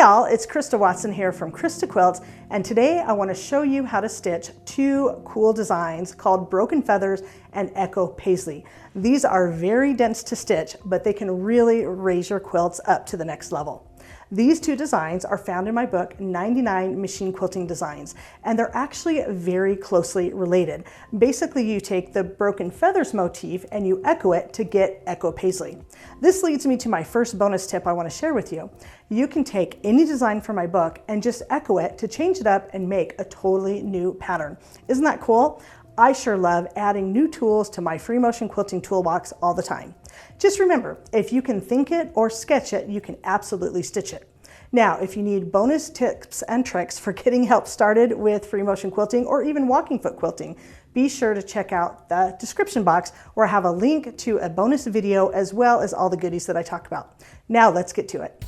all, it's Krista Watson here from Krista Quilts, and today I want to show you how to stitch two cool designs called Broken Feathers and Echo Paisley. These are very dense to stitch, but they can really raise your quilts up to the next level. These two designs are found in my book, 99 Machine Quilting Designs, and they're actually very closely related. Basically, you take the Broken Feathers motif and you echo it to get Echo Paisley. This leads me to my first bonus tip I want to share with you. You can take any design from my book and just echo it to change it up and make a totally new pattern. Isn't that cool? I sure love adding new tools to my free motion quilting toolbox all the time. Just remember, if you can think it or sketch it, you can absolutely stitch it. Now, if you need bonus tips and tricks for getting help started with free motion quilting or even walking foot quilting, be sure to check out the description box where I have a link to a bonus video as well as all the goodies that I talk about. Now let's get to it.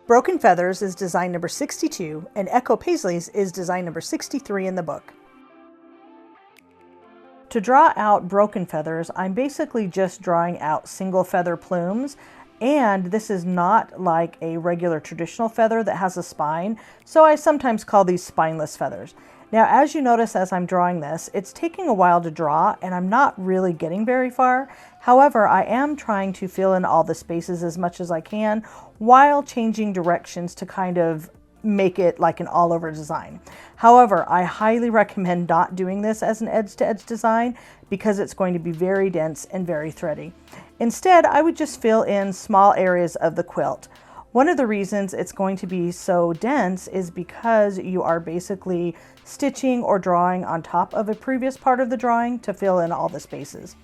Broken Feathers is design number 62 and Echo Paisley's is design number 63 in the book. To draw out Broken Feathers, I'm basically just drawing out single feather plumes, and this is not like a regular traditional feather that has a spine, so I sometimes call these spineless feathers. Now, as you notice as I'm drawing this, it's taking a while to draw and I'm not really getting very far. However, I am trying to fill in all the spaces as much as I can while changing directions to kind of make it like an all-over design. However, I highly recommend not doing this as an edge-to-edge design because it's going to be very dense and very thready. Instead, I would just fill in small areas of the quilt. One of the reasons it's going to be so dense is because you are basically stitching or drawing on top of a previous part of the drawing to fill in all the spaces.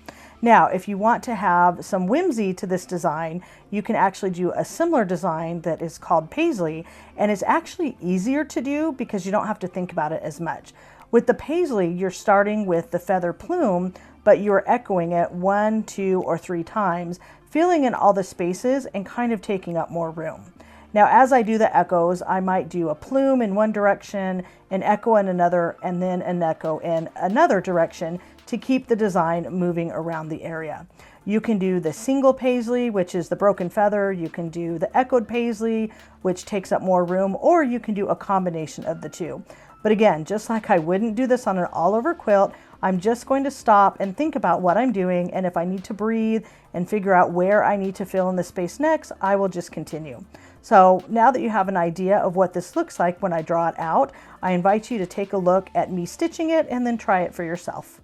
Now, if you want to have some whimsy to this design, you can actually do a similar design that is called Paisley, and it's actually easier to do because you don't have to think about it as much. With the Paisley, you're starting with the feather plume, but you're echoing it 1, 2, or 3 times, filling in all the spaces and kind of taking up more room. Now, as I do the echoes, I might do a plume in one direction, an echo in another, and then an echo in another direction to keep the design moving around the area. You can do the single Paisley, which is the broken feather. You can do the echoed Paisley, which takes up more room, or you can do a combination of the two. But again, just like I wouldn't do this on an all-over quilt, I'm just going to stop and think about what I'm doing, and if I need to breathe and figure out where I need to fill in the space next, I will just continue. So now that you have an idea of what this looks like when I draw it out, I invite you to take a look at me stitching it and then try it for yourself.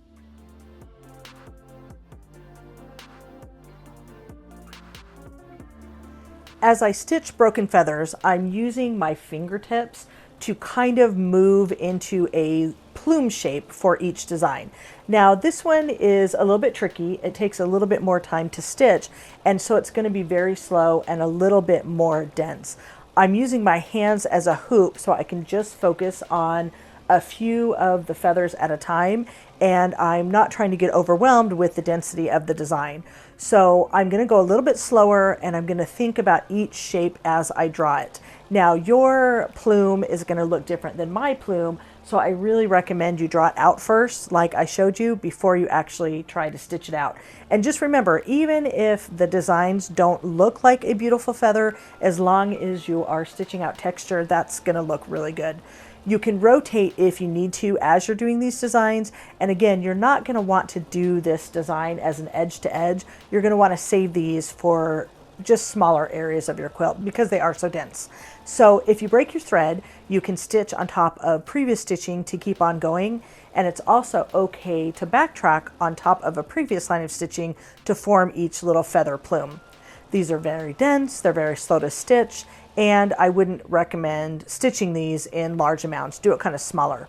As I stitch Broken Feathers, I'm using my fingertips to kind of move into a plume shape for each design. Now, this one is a little bit tricky. It takes a little bit more time to stitch, and so it's going to be very slow and a little bit more dense. I'm using my hands as a hoop so I can just focus on a few of the feathers at a time, and I'm not trying to get overwhelmed with the density of the design. So I'm going to go a little bit slower and I'm going to think about each shape as I draw it. Now, your plume is going to look different than my plume, so I really recommend you draw it out first, like I showed you, before you actually try to stitch it out. And just remember, even if the designs don't look like a beautiful feather, as long as you are stitching out texture, that's going to look really good. You can rotate if you need to as you're doing these designs. And again, you're not going to want to do this design as an edge to edge. You're going to want to save these for just smaller areas of your quilt because they are so dense. So if you break your thread, you can stitch on top of previous stitching to keep on going. And it's also okay to backtrack on top of a previous line of stitching to form each little feather plume. These are very dense, they're very slow to stitch, and I wouldn't recommend stitching these in large amounts. Do it kind of smaller.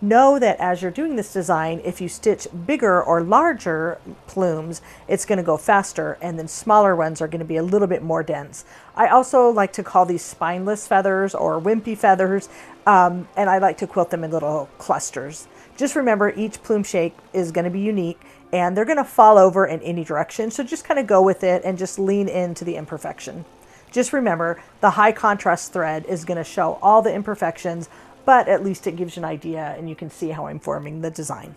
Know that as you're doing this design, if you stitch bigger or larger plumes, it's going to go faster, and then smaller ones are going to be a little bit more dense. I also like to call these spineless feathers or wimpy feathers, and I like to quilt them in little clusters. Just remember, each plume shape is going to be unique, and they're going to fall over in any direction, so just kind of go with it and just lean into the imperfection. Just remember, the high contrast thread is going to show all the imperfections, but at least it gives you an idea and you can see how I'm forming the design.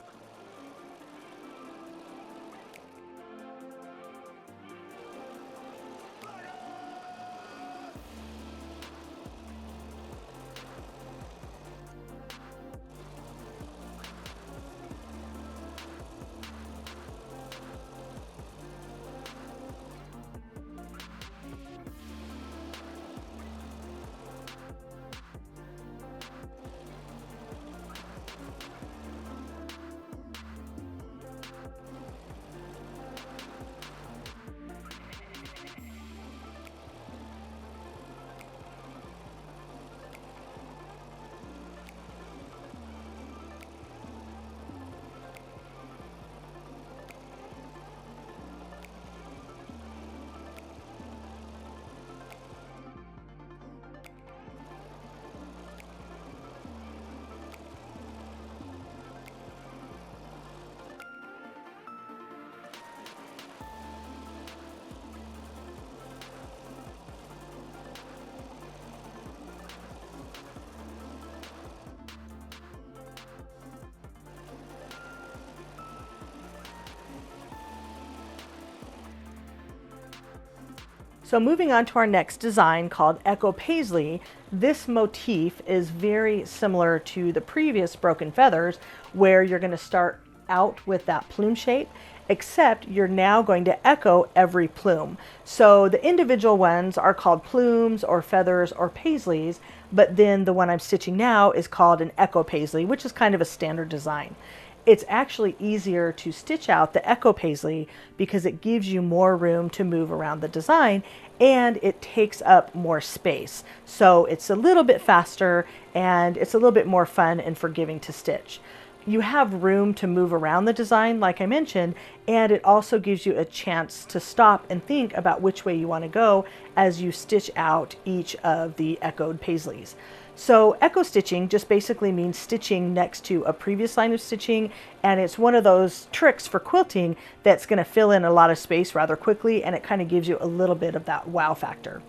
So moving on to our next design called Echo Paisley, this motif is very similar to the previous broken feathers, where you're going to start out with that plume shape, except you're now going to echo every plume. So the individual ones are called plumes or feathers or paisleys, but then the one I'm stitching now is called an Echo Paisley, which is kind of a standard design. It's actually easier to stitch out the Echo Paisley because it gives you more room to move around the design and it takes up more space. So it's a little bit faster and it's a little bit more fun and forgiving to stitch. You have room to move around the design, like I mentioned, and it also gives you a chance to stop and think about which way you want to go as you stitch out each of the echoed paisleys. So echo stitching just basically means stitching next to a previous line of stitching, and it's one of those tricks for quilting that's going to fill in a lot of space rather quickly, and it kind of gives you a little bit of that wow factor.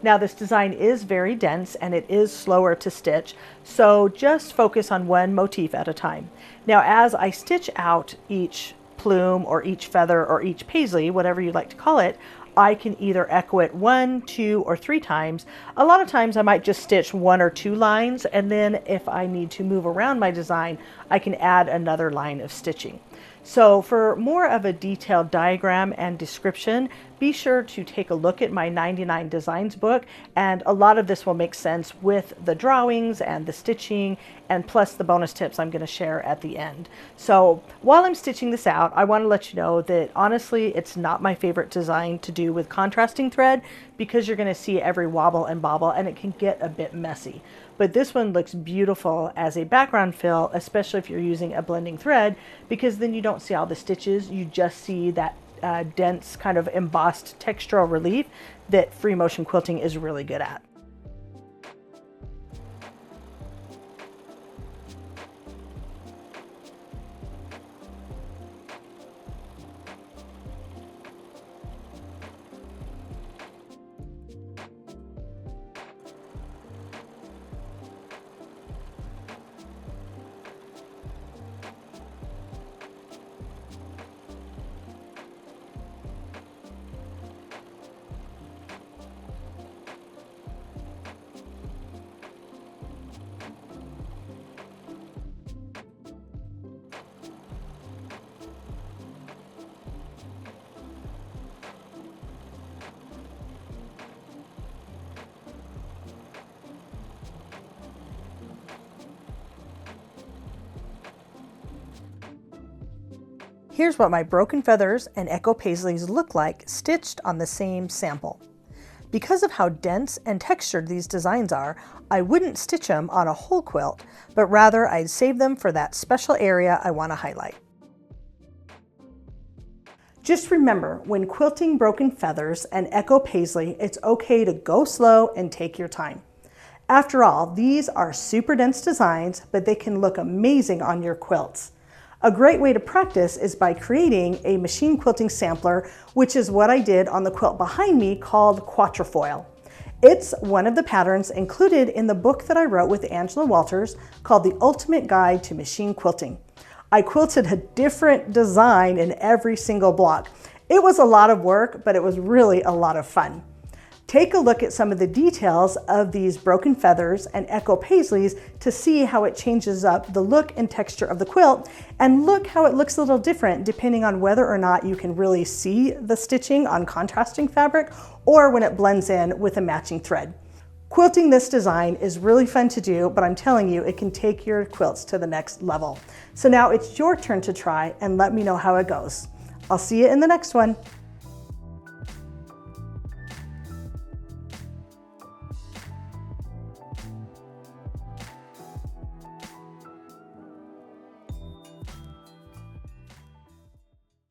Now this design is very dense and it is slower to stitch, so just focus on one motif at a time. Now as I stitch out each plume or each feather or each paisley, whatever you like to call it, I can either echo it 1, 2, or 3 times. A lot of times I might just stitch 1 or 2 lines, and then if I need to move around my design, I can add another line of stitching. So for more of a detailed diagram and description, be sure to take a look at my 99 Designs book, and a lot of this will make sense with the drawings and the stitching and plus the bonus tips I'm going to share at the end. So while I'm stitching this out, I want to let you know that honestly it's not my favorite design to do with contrasting thread because you're going to see every wobble and bobble and it can get a bit messy. But this one looks beautiful as a background fill, especially if you're using a blending thread, because then you don't see all the stitches, you just see that dense kind of embossed textural relief that free motion quilting is really good at. Here's what my broken feathers and Echo Paisleys look like stitched on the same sample. Because of how dense and textured these designs are, I wouldn't stitch them on a whole quilt, but rather I'd save them for that special area I want to highlight. Just remember, when quilting broken feathers and Echo Paisley, it's okay to go slow and take your time. After all, these are super dense designs, but they can look amazing on your quilts. A great way to practice is by creating a machine quilting sampler, which is what I did on the quilt behind me called Quatrefoil. It's one of the patterns included in the book that I wrote with Angela Walters called The Ultimate Guide to Machine Quilting. I quilted a different design in every single block. It was a lot of work, but it was really a lot of fun. Take a look at some of the details of these broken feathers and Echo Paisleys to see how it changes up the look and texture of the quilt, and look how it looks a little different depending on whether or not you can really see the stitching on contrasting fabric or when it blends in with a matching thread. Quilting this design is really fun to do, but I'm telling you, it can take your quilts to the next level. So now it's your turn to try and let me know how it goes. I'll see you in the next one.